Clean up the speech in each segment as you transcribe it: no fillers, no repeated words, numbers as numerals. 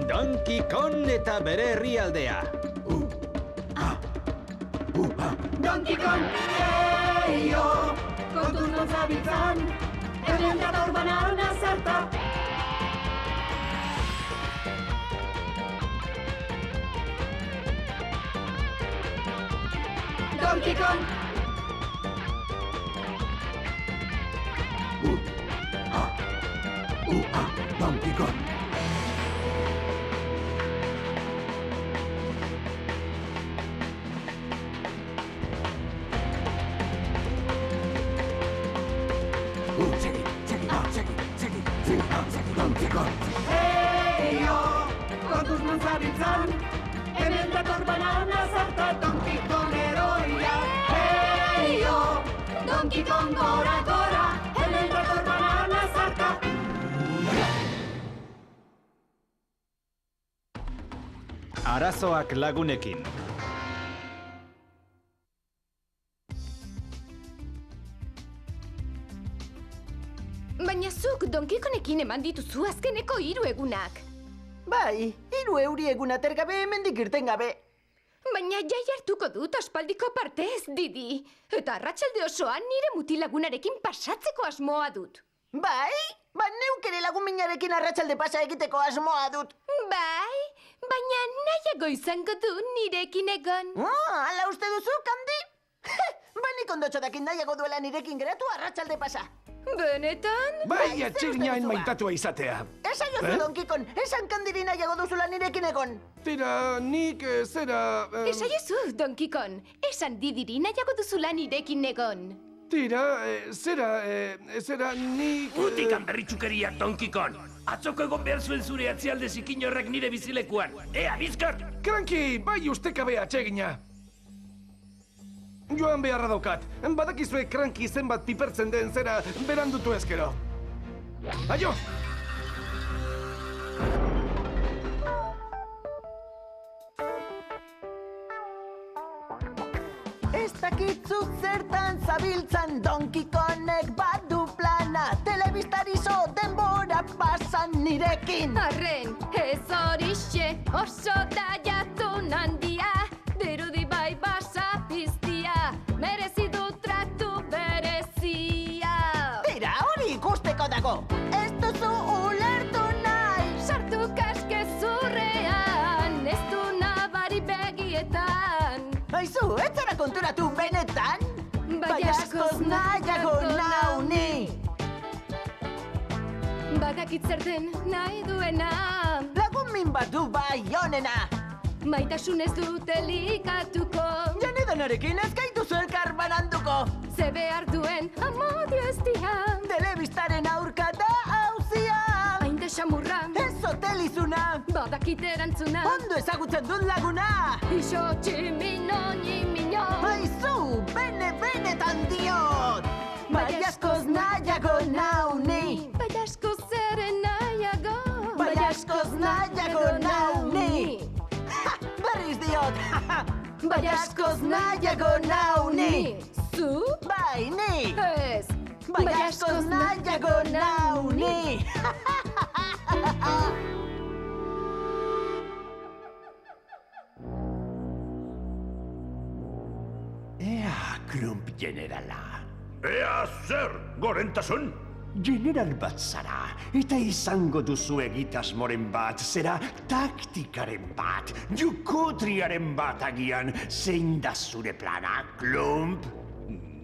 Donkey Kong eta bere herrialdea. Donkey Kong, eio, kontuz non zabiltzan, hemen dator banana zarta. Donkey Kong. Donkey Kong. Donkey Kong. Eio, kontuz non zabiltzan, hemen dator banana zarta. Donkey Kong heroia. Eio, Donkey Kong gora, gora, hemen dator banana zarta. Arazoak lagunekin. Baina zuk Donkey Kongekin eman dituzu azkeneko 3 egunak. Bai, 3 euri egun atergabe hemendik irten gabe. Baina jai hartuko dut aspaldiko partez, Didi. Eta arratsalde osoan nire mutilagunarekin pasatzeko asmoa dut. Bai, neuk ere lagun minarekin arratsalde pasa egiteko asmoa dut. Bai, baina nahiago izango du nirekin egon. Hala uste duzu, Kandi? Nik ondotxo dakin nahiago duela nirekin geratu arratsalde pasa. Benetan? Bai, zer atxeginain uste duzu, maitatua izatea. Esan jozu, Donkey Kong, esan Kandiri nahiago duzula nirekin egon. Tira, nik zera... Esaiozu, Donkey Kong, esan Didiri nahiago duzula nirekin egon. Tira, zera, nik... Utikan berritxukeria, Donkey Kong. Atzoko egon behar zuen zure atzialde zikin horrek nire bizilekuan. Ea, bizkar! Kranki, bai ustekabea atsegina. Joan beharra daukat. Badakizue Kranki zenbat pipertzen den zera berandutu ezkero. Aio! Ez dakitzu zertan zabiltzan Donkey Kongek badu plana. Telebistari zo denbora pasan nirekin. Arren, ez horixe, oso da jatun handia. Dirudi bai basa piztia, merezi du tratu berezia. Tira, hori ikusteko dago. Ez duzu ulertu nahi. Sartu kaskezurrean, ez du nabari begietan. Aizu, ez zara konturatu benetan? Bai askoz nahiago nau ni. Badakit zer den nahi duena. Lagun min bat du bai honena. Maitasun ez dut elikatuko. Janedanarekin ez gaituzu elkar bananduko. Ze behar duen amodio ez dian. Telebistaren aurka da hauzia. Hain desamurra, Ez hotelizuna. badakit erantzuna. Ondo ezagutzen dut laguna. Iso tximino, nimino. Aizu, benetan diot. Bai askoz nahiago nau ni. Bai askoz ere nahiago. Bai askoz nahiago nau ni. Berriz diot. Bai askoz nahiago nau ni. Zu? Bai, ni. Ez. Bai askoz nahiago nau ni. Ea, Klump generala. Ea, zer, gorentasun? General bat zara, eta izango duzu egitasmoren bat, zera taktikaren bat, jukotriaren bat agian, zein da zure plana, Klump?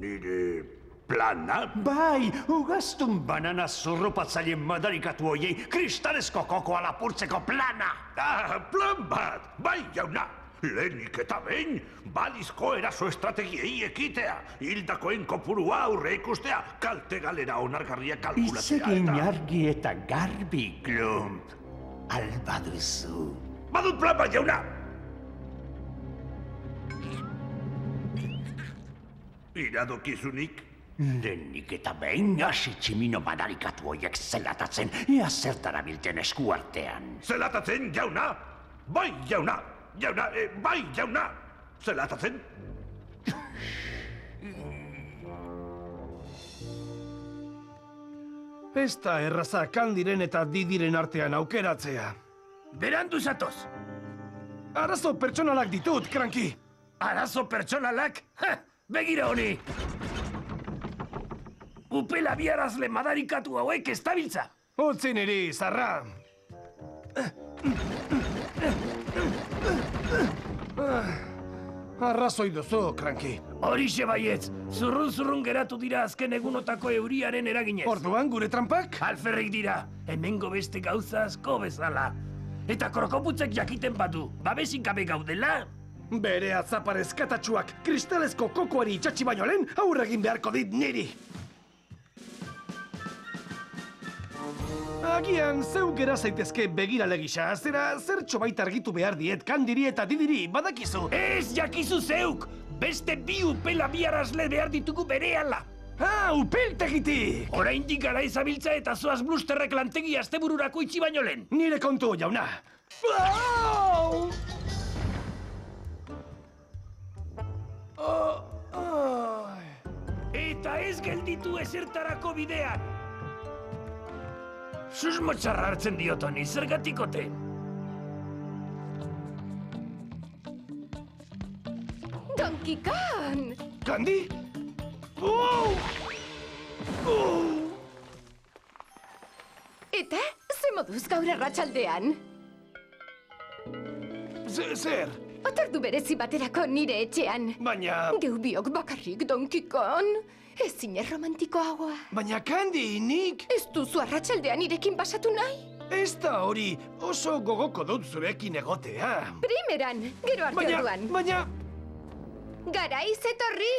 Nire plana? Bai, ugaztun banana zorropatzaileen madarikatu hoiei kristalezko kokoa lapurtzeko plana! Plan bat, bai jauna! Lehenik eta behin, balizko eraso estrategiei ekitea, hildakoen kopurua aurre ikustea, kalte galera onargarria kalkulatzea Itzegin eta... argi eta garbi, Klump. Alba duzu. Badut plan bat jauna! Iradokizunik? Lehenik eta behin hasi tximino madarikatu hoiek zelatatzen, ea zertara bilten eskuartean. Zelatatzen, jauna? Bai, jauna! Jauna, bai, jauna! Zelatatzen? Ez da erraza Kandiren eta Didiren artean aukeratzea. Berandu zatoz. Arazo pertsonalak ditut, Cranky. Arazo pertsonalak? Begira honi! Upela biarazle madarikatu hauek ez dabiltza. Utzi niri, zarra. Arrazoi duzu, Cranky. Horixe baietz, zurrun geratu dira azken egunotako euriaren eraginez. Orduan gure trampak? Alferrik dira, hemengo beste gauza asko bezala. Eta krokoputzek jakiten badu, babesik gabe gaudela? Bere atzaparez katatxuak kristalezko kokoari itxatxi baino lehen aurre egin beharko dit niri. Agian zeu gera zaitezke begirale gisa, zera zertxo baita argitu behar diet Kandiri eta Didiri, badakizu. Ez jakizu zeuk! Beste bi upela biarazle behar ditugu berehala! Upeltegitik! Oraindik gara izabiltza eta zoaz Blusterrek lantegi astebururako itxi baino lehen. Nire kontu, jauna. Au! Eta ez gelditu ezertarako bidean! Susmo txarra hartzen diot honi, zergatik ote? Donkey Kong! Kandi? Eta, ze moduz gaur arratsaldean? Zer? Otordu berezi baterako nire etxean. Baina... Geu biok bakarrik, Donkey Kong. Ezin romantiko haua. Baina Kandi, nik... Ez duzu arratsaldean irekin pasatu nahi? Ez da hori, oso gogoko dut zurekin egotea. Primeran, gero arte orduan. Baina... Garaiz etorri!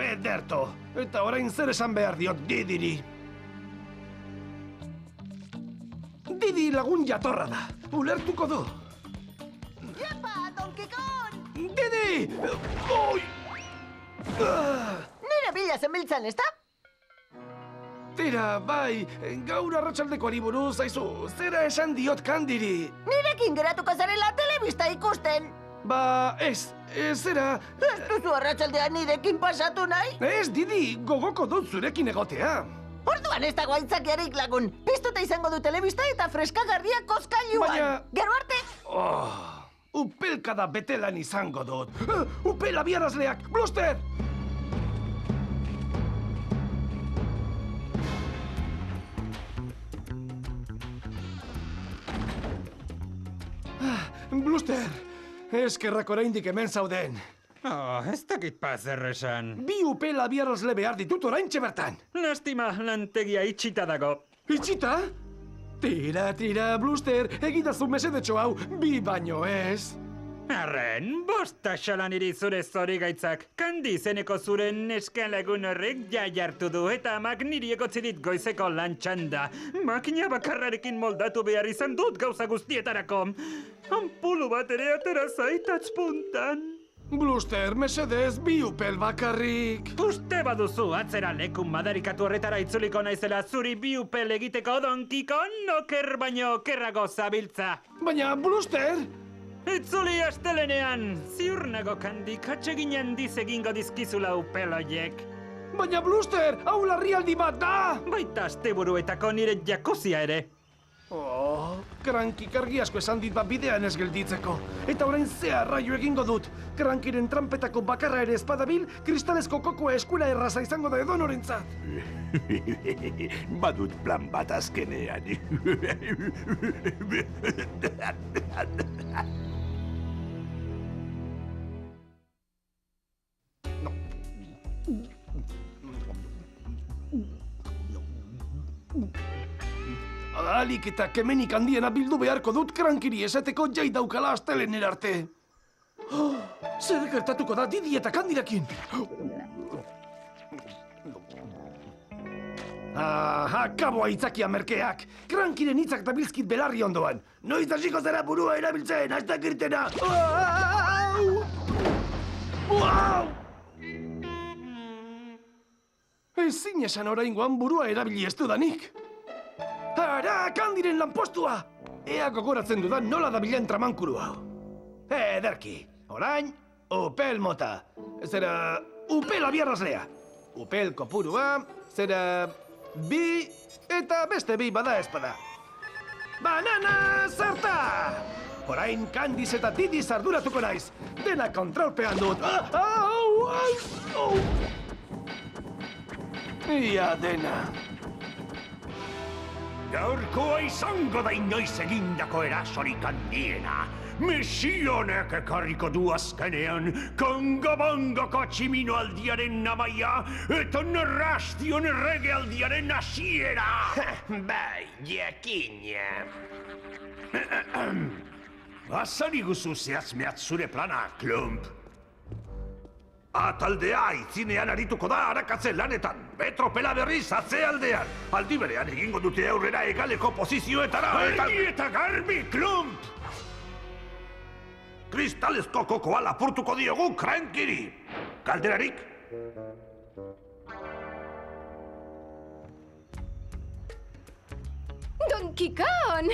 Ederto. Eta orain zer esan behar diot Didiri. Didi lagun jatorra da. Ulertuko du. Iepa, Donkey Kong! Didi! Oi! Nire bila zenbiltzan, ez da? Tira, bai, gaur arratsaldekoari buruz, aizu, zera esan diot Kandiri. Nirekin geratuko zarela telebista ikusten. Ba, ez, zera... Ez duzu arratsaldean nirekin pasatu nahi? Ez, Didi, gogoko dut zurekin egotea. Orduan ez dago aitzakiarik lagun. Piztuta izango du telebista eta freskagarriak koskailuan. Baina... Gero arte... Upelkada betelan izango dut. Upela biarazleak, Bluster! Bluster! Eskerrak oraindik hemen zauden. Ez dakit zer esan. Bi upela biarazle behar ditut oraintxe bertan. Lastima, lantegia itxita dago. Itxita? Tira, Bluster, egidazu mesedetxo hau, bi baino ez. Arren, bosta xalan iri zure zori gaitzak. Kandi izeneko zure neskalagun horrek jartu du eta amak niri egotzi dit goizeko lantxanda. Makina bakarrarekin moldatu behar izan dut gauza guztietarako. Anpulu bat ere atera zaitatz puntan. Bluster, mesedez, bi upel bakarrik. Uste baduzu atzera lekun madarikatu horretara itzuliko naizela zuri bi upel egiteko Donkey Kong oker baino okerrago zabiltza. Baina, Bluster... Itzuli astelenean, ziur nago Kandi katsegin handiz egingo dizkizula upeloiek. Baina, Bluster, hau larrialdi bat da! Baita asteburuetako nire jakuzia ere. Cranky kargi asko esan dit bat bidean ez gelditzeko. Eta orain ze arraio egingo dut. Crankyren trampetako bakarra ere espadabil, kristalezko kokoa eskuela erraza izango da edonorentzat. Badut plan bat azkenean. Alik eta kemenik handiena bildu beharko dut Crankyri esateko jai daukala astelener arte. Zer gertatuko da Didi eta Kandirekin? Kabo aitzakia merkeak. Crankyren hitzak dabilzkit belarri ondoan. Noiz hasiko zara burua erabiltzen, hastak irtena. Ezin esan oraingoan burua erabili ez dudanik. Ara, Kandiren lanpostua! Ea gogoratzen dudan nola dabilen tramankuru hau. Ederki, orain, upel mota. Zera, upel abiarrazlea. Upel kopurua, zera, bi eta beste bi bada espada. Banana sarta! Orain Candice eta Didi arduratuko naiz. Dena kontrolpean dut. Ia dena. Gaurkoa izango da inoiz egindako erasorik handiena. Mesionek ekarriko du azkenean Kongo-bongoko tximinoaldiaren namaia eta narrastion erregealdiaren hasiera. Bai, jakina. Azari guzu zehazmeat zure plana, Klump. Ataldea aitzinean arituko da arakatze lanetan. Betropela berriz atzealdean. Aldi berean egingo dute aurrera egaleko posizioetara. Argi eta garbi, Klump! Kristalezko kokoa lapurtuko diogu Krankiri. Kalderarik? Donkey Kong!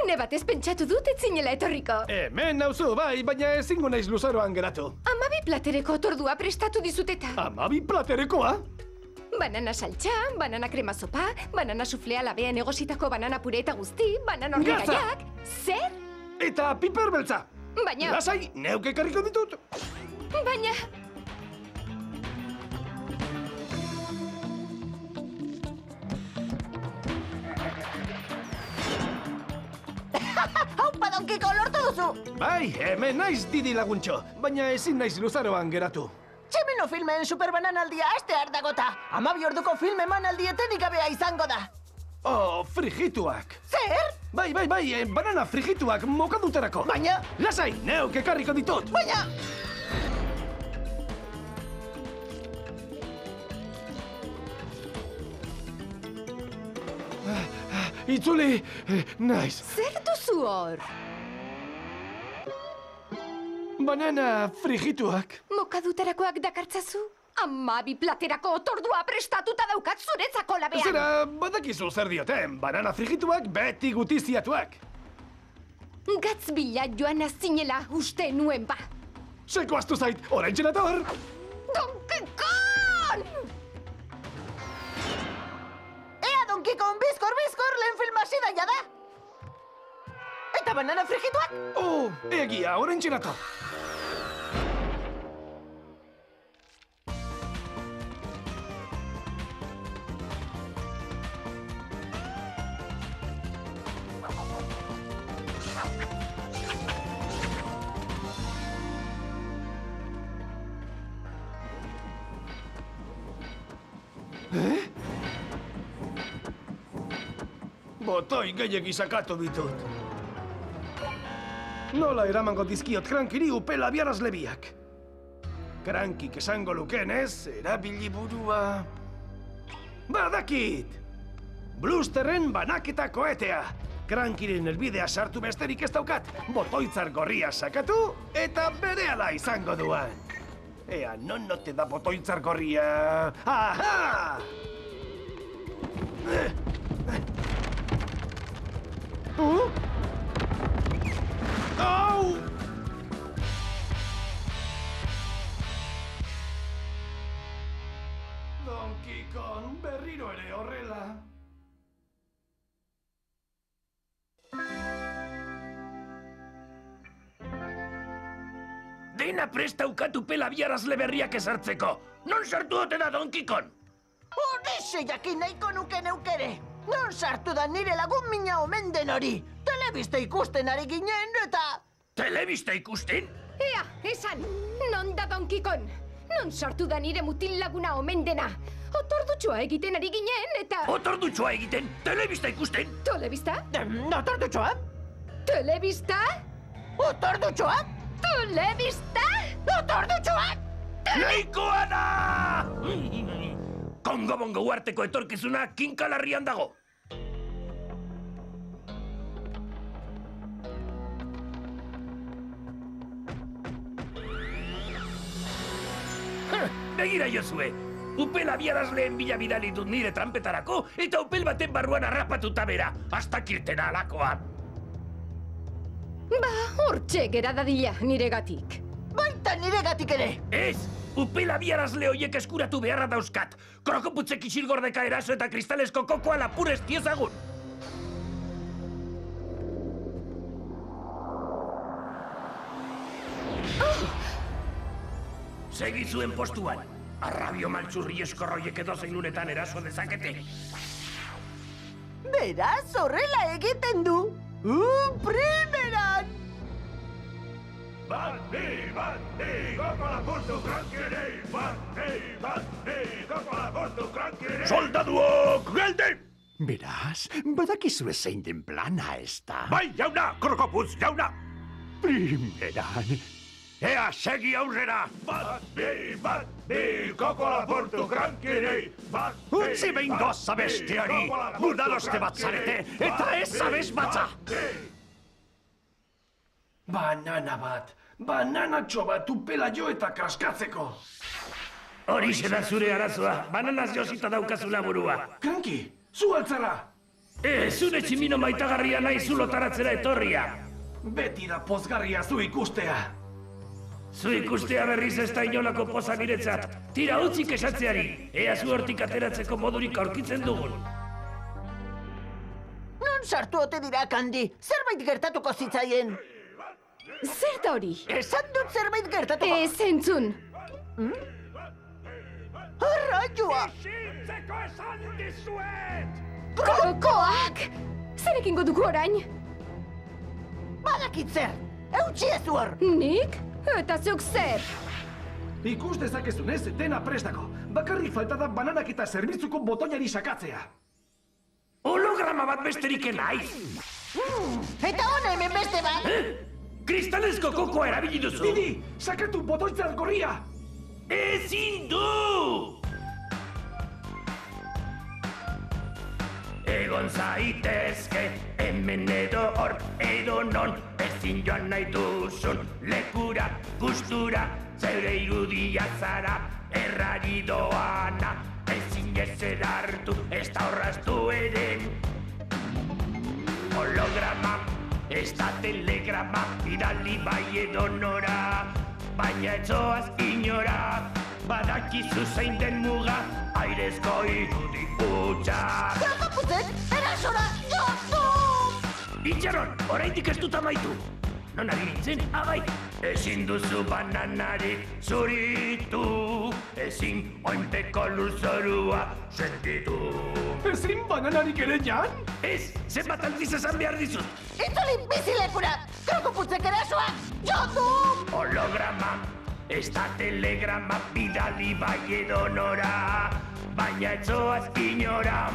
Une batez pentsatu dut ez zinela etorriko. Hemen nauzu, bai, baina ezingo naiz luzaroan geratu. 12 platereko tordua prestatu dizuteta. 12 platerekoa? Banana saltxa, banana krema sopa, banana suflea labean egositako banana pure eta guzti, banana horregaiak. Zer? Eta piper beltza. Baina... Lasai, neuk ekarriko ditut. Baina... Haupa, Donkey Kong, lortu duzu! Bai, hemen naiz Didi laguntxo, baina ezin naiz luzaroan geratu. Txemeno filmen superbananaldia aste hardagota. 12 orduko film emanaldietenik gabea izango da. Oh, frigituak. Zer? Bai, banana frigituak mokaduterako. Baina... Lasai, neuk ekarriko ditut. Baina... Itzuli, naiz. Zer duzu hor? Banana frigituak. Mokadutarakoak dakartzazu? 12 platerako otordua prestatuta daukat zuretzako labean. Zera, badakizu zer dioten, banana frigituak beti gutiziatuak. Gatz bila joan azinela uste nuen ba. Seko astu zait, orain txenator! Donkey Kong! Ea, Donkey Kong, bizkor, lehen film hasi da jada! Eta banana frigituak? Oh, egia, orain txenator! Botoi gehiegi sakatu ditut. Nola eramango dizkiot Krankiri upela biarazle biak? Krankik esango lukenez, erabili burua... Badakit! Blusterren banaketa koetea. Krankiren helbidea sartu besterik ez daukat. Botoitzar gorria sakatu eta berehala izango duan. Ea, non note da botoitzar gorria... Aha! Au! Donkey Kong berriro ere horrela. Dena presta ukatu pela biarazle berriak ezartzeko. Non sartu ote da Donkey Kong? Horixe jakin nahiko nuke neukere. Non sartu da nire lagun mina omen den hori. Telebista ikusten ari ginen eta... Telebista ikusten? Ea, esan, non da Donkey Kong? Non sartu da nire mutil laguna omen dena? Otordutxoa egiten ari ginen eta... Otordutxoa egiten? Telebista ikusten? Telebista? Otordutxoa? Telebista? Otordutxoa? Telebista? Otordutxoa? Nahikoa da! Kongo-bongo uarteko etorkizuna kinkalarrian dago. Begira jozue, upela biarazleen bila bidali dut nire trampetarako eta upel baten barruan harrapatuta bera, hasta kirtena alakoa. Ba, hortxe gera dadila niregatik. Baita niregatik ere! Ez, upela biarazle hoiek eskuratu beharra dauzkat. Krokoputzek isilgordeka eraso eta kristalesko kokoa lapur ez diezagun. Segi zuen postuan. Arrabio maltzurri eskorroiek edo zein unetan eraso dezakete. Beraz, horrela egiten du. Primeran! Soldaduok, geldi! Beraz, badakizu zein den plana ez da. Bai, jauna, Krokoputz, jauna! Primeran, Ea, segi aurrera! Koko Laportu, krankirei! utzi behin goza besteari, budaloste bat zarete, eta ez zabez batza! Banana bat, bananatxo bat upela jo eta kaskatzeko. Horixe da zure arazoa, bananaz josita daukazula burua. Kranki, zu altzara! Zure tximino maitagarria nahi zulotaratzera etorria. Beti da pozgarria zu ikustea. Zu ikustea berriz ez da inolako poza niretzat. Tira utzik esatzeari, ea zu hortik ateratzeko modurik aurkitzen dugun. Non sartu ote dira, Kandi? Zerbait gertatuko zitzaien. Zer da hori? Esan dut zerbait gertatuko. Ez entzun. Arraioa! Isiltzeko esan dizuet! Kokoak! Zer egingo dugu orain? Badakit zer! Eutsi ez hor! Nik? Eta zeuk zer? Ikus dezakezunez, dena prestako. Bakarrik falta da bananak eta zerbitzuko botoinari sakatzea. Holograma bat besterik naiz! Eta hona hemen beste bat! Kristalezko kokoa erabili duzu! Didi, sakatu botoitzar gorria! Ezin du! Egon zaitezke, hemen edo hor, edo non, ezin joan nahi duzun, lekura, gustura, zeure irudia zara, errari doana, ezin ezer hartu, ez da horraztu eren. Holograma, ez da telegrama, bidali bai edo nora, baina etzoaz inora, badakizu zein den muga, airezko irudi hutsak. Krokoputzek, erasora, jozu! Itxaron, oraindik ez dut amaitu. Non ari nintzen, abai. Ezin duzu bananarik zuritu, ezin oinpeko lurzorua sentitu. Ezin bananarik ere jan? Ez, zenbat aldiz esan behar dizut. Itzuli bizilekura! Krokoputzek erasoa, jozu! Holograma, ez da telegrama, bidali bai edo nora, baina etzoaz inora,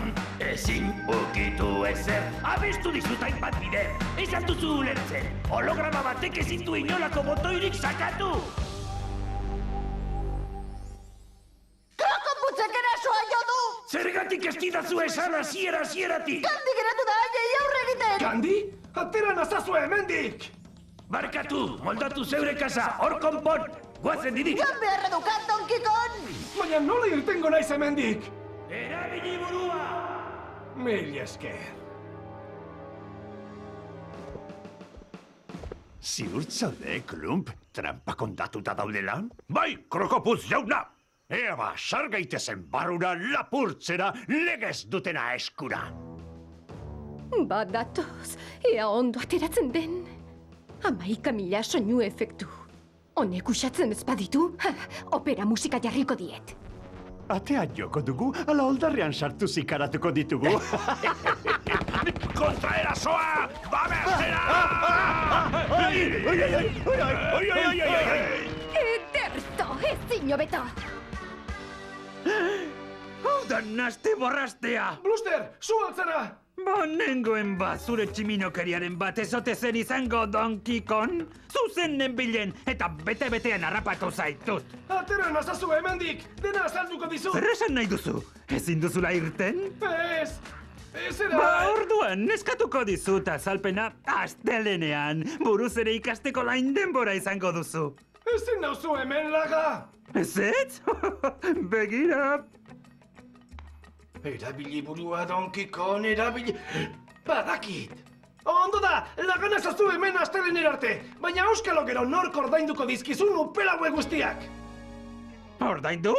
ezin ukitu ezer. Abestu dizut hainbat bide, ez duzu ulertzen. Holograma batek ezin du inolako botoirik sakatu. Krokoputzek erasoa jo du! Zergatik ez didazu esan hasieratik? Kandi geratu da haiei aurre egiten! Kandi, atera nazazue hemendik! Barkatu, moldatu zeure kasa, hor konpon, guazen Didi. Joan beharra dukat, Donkey Kong! Baina nola irtengo naiz hemendik? Erabili burua! Mil esker. ziur zaude, Klump, trampa kontatuta daudela? Bai, Krokoputz, jauna! Ea ba, sar gaitezen barrura lapurtzera legez dutena eskura. Badatoz, ea ondo ateratzen den. 11.000 soinu efektu. Honek usatzen ez baditu, opera musika jarriko diet. Atea joko dugu, ala oldarrean sartu zikaratuko ditugu. Kontraerasoa! Baberzera! Ederto, ezin hobeto. Hau da naste borrastea! Bluster, zu altzara! Nengoen ba, zure tximinokeriaren bat ezote zen izango Donkey Kong? Zuzen nenbilen eta bete-betean harrapatu zaitut. Atera nazazu hemendik, dena azalduko dizu! Zer esan nahi duzu? Ezin duzula irten? Ez! Zera... Ba, orduan, eskatuko dizut azalpena astelenean. Buruz ere ikasteko lain denbora izango duzu. Ezin nauzu hemen laga! Ez? Begira! Erabili burua, Donkey Kong, erabili... Badakit! Ondo da, lagan ezazu hemen astelener arte, baina auskalo gero nork ordainduko dizkizun upelaue guztiak! Ordaindu?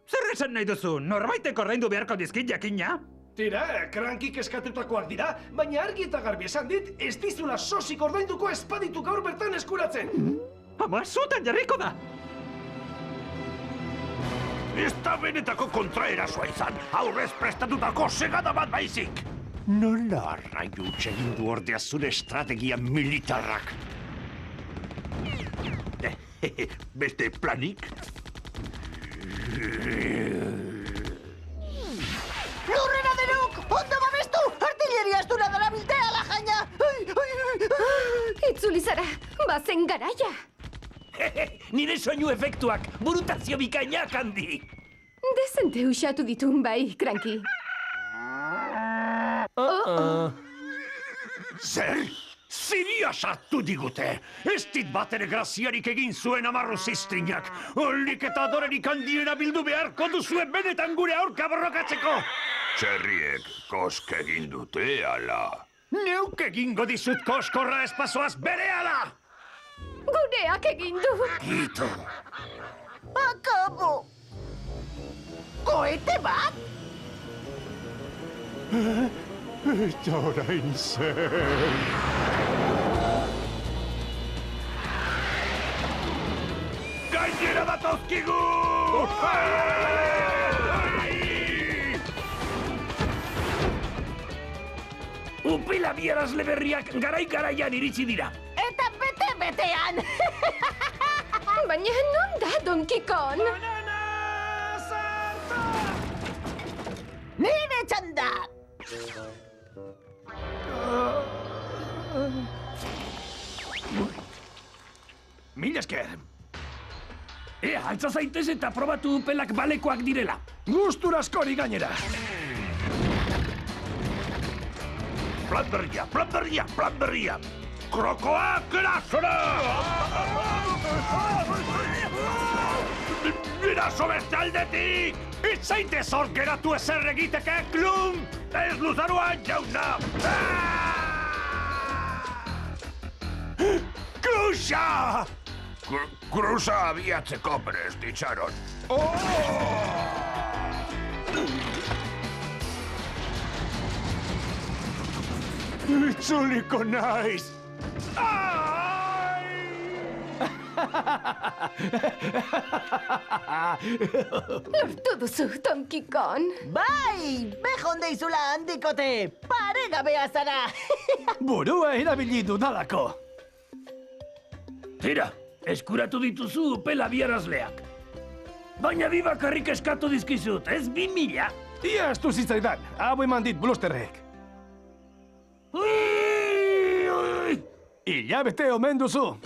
Zer esan nahi duzu? Norbaitek ordaindu beharko dizkit jakina? Tira, krankik eskatutakoak dira, baina argi eta garbi esan dit, ez dizula sosik ordainduko espaditu gaur bertan eskuratzen! Ama zutan jarriko da! Ez da benetako kontraerasoa izan, aurrez prestatutako segada bat baizik. Nola arraio egin du ordea zure estrategia militarrak? Beste planik? Lurrera denok! Ondo babestu! Artilleria astuna darabiltea la jaina! Itzuli zara, bazen garaia. Nire soinu efektuak, burutazio bikainak handi. Dezente usatu ditun bai, Cranky. Zer? Ziria sartu digute! Ez dit batere graziarik egin zuen amarru ziztrinak! Olik eta adorerik handiena bildu beharko duzue benetan gure aurka borrokatzeko! Txerriek kosk egin dute, ala. Neuk egingo dizut koskorra espazoaz berehala! Gureak egin du. Ito! Akabo! Koete bat? Eta orain zer... Gainera datozkigu! Upila bierazle berriak garai-garaian iritsi dira. Eta bete-betean! Baina non da Donkey Kong? Nire txanda! Mila esker. Ea, altza zaitez eta probatu upelak balekoak direla. Gustura askori gainera. Plan berria! Krokoak erasora! Eraso beste aldetik! Itzaitez hor geratu ezer egiteke, klum! Ez luzaroan, jauna! Kruxa! Kruza abiatzeko prest, itxaron. Itzuliko naiz! Lortu duzu, Donkey Kong. Bai! Bejon deizula handikote! Paregabea zara! Burua erabili dudalako. Tira, eskuratu dituzu upela bierazleak. Baina bi bakarrik eskatu dizkizut, ez 2000. Ia estu zitzaidan, hau eman dit blusterrek. Ui! Hilabete omen duzu.